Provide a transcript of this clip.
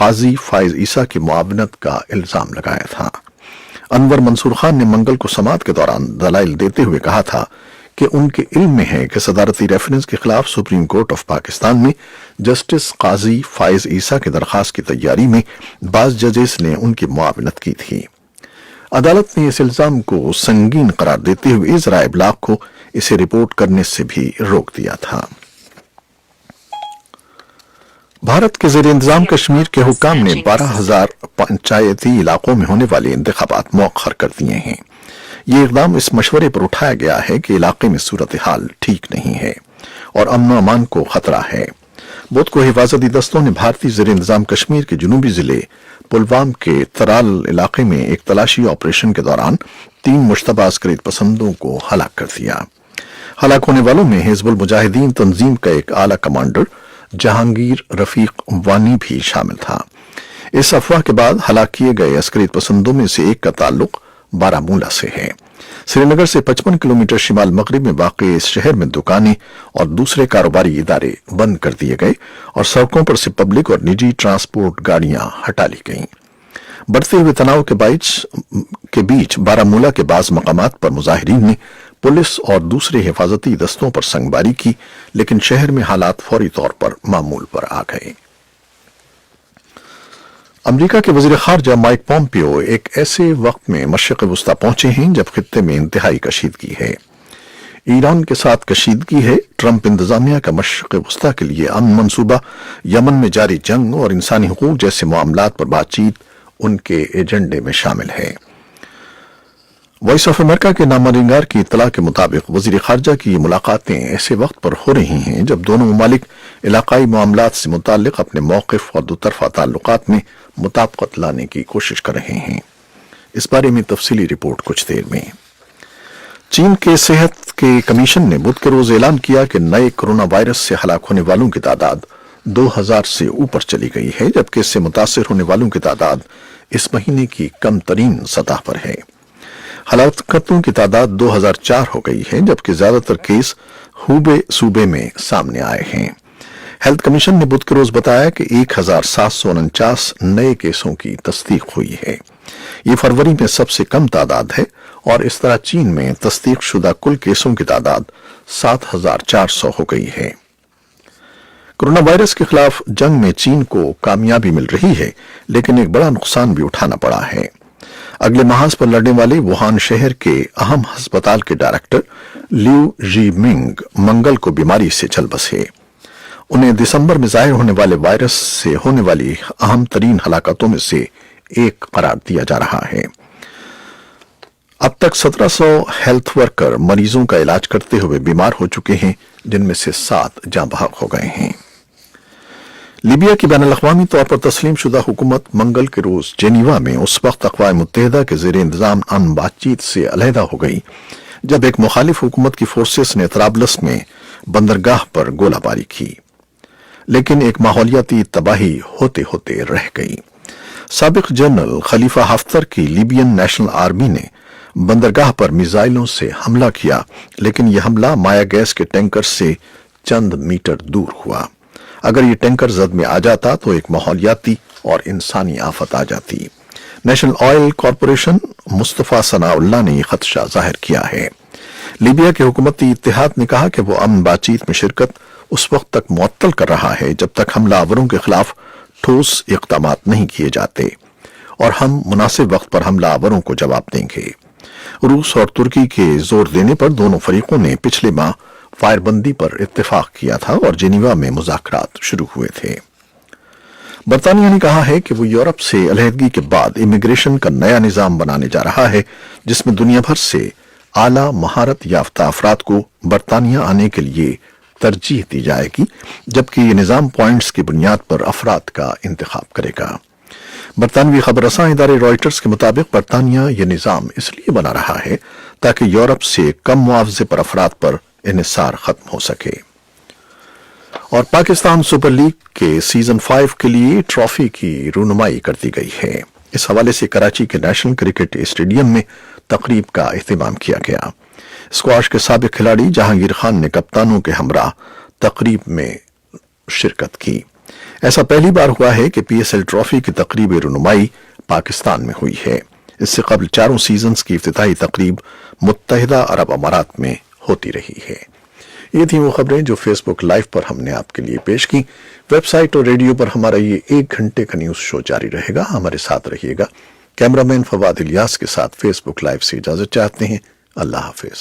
قاضی فائز عیسیٰ کی معاونت کا الزام لگایا تھا۔ انور منصور خان نے منگل کو سماعت کے دوران دلائل دیتے ہوئے کہا تھا کہ ان کے علم میں ہے کہ صدارتی ریفرنس کے خلاف سپریم کورٹ آف پاکستان میں جسٹس قاضی فائز عیسیٰ کی درخواست کی تیاری میں بعض ججز نے ان کی معاونت کی تھی۔ عدالت نے اس الزام کو سنگین قرار دیتے ہوئے ذرائع ابلاغ کو اسے رپورٹ کرنے سے بھی روک دیا تھا۔ بھارت کے زیر انتظام کشمیر کے حکام نے 12,000 پنچایتی علاقوں میں ہونے والے انتخابات مؤخر کر دیے ہیں۔ یہ اقدام اس مشورے پر اٹھایا گیا ہے کہ علاقے میں صورتحال ٹھیک نہیں ہے اور امن و امان کو خطرہ ہے۔ بدھ کو حفاظتی دستوں نے بھارتی زیر انتظام کشمیر کے جنوبی ضلع پلوام کے ترال علاقے میں ایک تلاشی آپریشن کے دوران 3 مشتبہ عسکریت پسندوں کو ہلاک کر دیا۔ ہلاک ہونے والوں میں حزب المجاہدین تنظیم کا ایک اعلیٰ کمانڈر جہانگیر رفیق وانی بھی شامل تھا۔ اس افواہ کے بعد ہلاک کیے گئے عسکریت پسندوں میں سے ایک کا تعلق بارامولہ سے ہے۔ سری نگر سے 55 کلومیٹر شمال مغرب میں واقع اس شہر میں دکانیں اور دوسرے کاروباری ادارے بند کر دیے گئے اور سڑکوں پر سے پبلک اور نجی ٹرانسپورٹ گاڑیاں ہٹا لی گئیں۔ بڑھتے ہوئے تناؤ کے بیچ بارامولہ کے بعض مقامات پر مظاہرین نے پولیس اور دوسرے حفاظتی دستوں پر سنگباری کی، لیکن شہر میں حالات فوری طور پر معمول پر آ گئے۔ امریکہ کے وزیر خارجہ مائک پومپیو ایک ایسے وقت میں مشرق وسطی پہنچے ہیں جب خطے میں انتہائی کشیدگی ہے۔ ایران کے ساتھ کشیدگی ہے۔ ٹرمپ انتظامیہ کا مشرق وسطی کے لیے امن منصوبہ، یمن میں جاری جنگ اور انسانی حقوق جیسے معاملات پر بات چیت ان کے ایجنڈے میں شامل ہے۔ وائس آف امریکہ کے نامہ نگار کی اطلاع کے مطابق وزیر خارجہ کی یہ ملاقاتیں ایسے وقت پر ہو رہی ہیں جب دونوں ممالک علاقائی معاملات سے متعلق اپنے موقف اور دوطرفہ تعلقات میں مطابقت لانے کی کوشش کر رہے ہیں۔ اس بارے میں تفصیلی رپورٹ کچھ دیر میں۔ چین کے صحت کے کمیشن نے بدھ کے روز اعلان کیا کہ نئے کرونا وائرس سے ہلاک ہونے والوں کی تعداد 2,000 سے اوپر چلی گئی ہے، جبکہ اس سے متاثر ہونے والوں کی تعداد اس مہینے کی کم ترین سطح پر ہے۔ ہلاکتوں کی تعداد 2,004 ہو گئی ہے، جبکہ زیادہ تر کیس ہوبے صوبے میں سامنے آئے ہیں۔ ہیلتھ کمیشن نے بدھ کے روز بتایا کہ 1,749 نئے کیسوں کی تصدیق ہوئی ہے۔ یہ فروری میں سب سے کم تعداد ہے اور اس طرح چین میں تصدیق شدہ کل کیسوں کی تعداد 7,400 ہو گئی ہے۔ کرونا وائرس کے خلاف جنگ میں چین کو کامیابی مل رہی ہے، لیکن ایک بڑا نقصان بھی اٹھانا پڑا ہے۔ اگلے محاذ پر لڑنے والے ووہان شہر کے اہم ہسپتال کے ڈائریکٹر لیو جی منگ منگل کو بیماری سے چل بسے۔ انہیں دسمبر میں ظاہر ہونے والے وائرس سے ہونے والی اہم ترین ہلاکتوں میں سے ایک قرار دیا جا رہا ہے۔ اب تک 1,700 ہیلتھ ورکر مریضوں کا علاج کرتے ہوئے بیمار ہو چکے ہیں، جن میں سے 7 جاں بحق ہو گئے ہیں۔ لیبیا کی بین الاقوامی طور پر تسلیم شدہ حکومت منگل کے روز جنیوا میں اس وقت اقوام متحدہ کے زیر انتظام امن بات چیت سے علیحدہ ہو گئی جب ایک مخالف حکومت کی فورسز نے طرابلس میں بندرگاہ پر گولہ باری کی، لیکن ایک ماحولیاتی تباہی ہوتے ہوتے رہ گئی۔ سابق جنرل خلیفہ حفتر کی لیبین نیشنل آرمی نے بندرگاہ پر میزائلوں سے حملہ کیا، لیکن یہ حملہ مایا گیس کے ٹینکر سے چند میٹر دور ہوا۔ اگر یہ ٹینکر زد میں آ جاتا تو ایک ماحولیاتی اور انسانی آفت آ جاتی۔ نیشنل آئل کارپوریشن مصطفیٰ ثناء اللہ نے یہ خدشہ ظاہر کیا ہے۔ لیبیا کے حکومتی اتحاد نے کہا کہ وہ امن بات چیت میں شرکت اس وقت تک معطل کر رہا ہے جب تک حملہ آوروں کے خلاف ٹھوس اقدامات نہیں کیے جاتے، اور ہم مناسب وقت پر حملہ آوروں کو جواب دیں گے۔ روس اور ترکی کے زور دینے پر دونوں فریقوں نے پچھلے ماہ فائر بندی پر اتفاق کیا تھا اور جنیوا میں مذاکرات شروع ہوئے تھے۔ برطانیہ نے کہا ہے کہ وہ یورپ سے علیحدگی کے بعد امیگریشن کا نیا نظام بنانے جا رہا ہے، جس میں دنیا بھر سے اعلیٰ مہارت یافتہ افراد کو برطانیہ آنے کے لیے ترجیح دی جائے گی، جبکہ یہ نظام پوائنٹس کی بنیاد پر افراد کا انتخاب کرے گا۔ برطانوی خبر رساں ادارے رائٹرز کے مطابق برطانیہ یہ نظام اس لیے بنا رہا ہے تاکہ یورپ سے کم معاوضے پر افراد پر انحصار ختم ہو سکے۔ اور پاکستان سپر لیگ کے سیزن 5 کے لیے ٹرافی کی رونمائی کر دی گئی ہے۔ اس حوالے سے کراچی کے نیشنل کرکٹ اسٹیڈیم میں تقریب کا اہتمام کیا گیا۔ اسکواش کے سابق کھلاڑی جہانگیر خان نے کپتانوں کے ہمراہ تقریب میں شرکت کی۔ ایسا پہلی بار ہوا ہے کہ پی ایس ایل ٹرافی کی تقریب رونمائی پاکستان میں ہوئی ہے۔ اس سے قبل 4 سیزنز کی افتتاحی تقریب متحدہ عرب امارات میں ہوتی رہی ہے۔ یہ تھیں وہ خبریں جو فیس بک لائیو پر ہم نے آپ کے لیے پیش کی۔ ویب سائٹ اور ریڈیو پر ہمارا یہ 1 گھنٹے کا نیوز شو جاری رہے گا، ہمارے ساتھ رہیے گا۔ کیمرامین فواد الیاس کے ساتھ فیس بک لائیو سے اجازت چاہتے ہیں۔ اللہ حافظ۔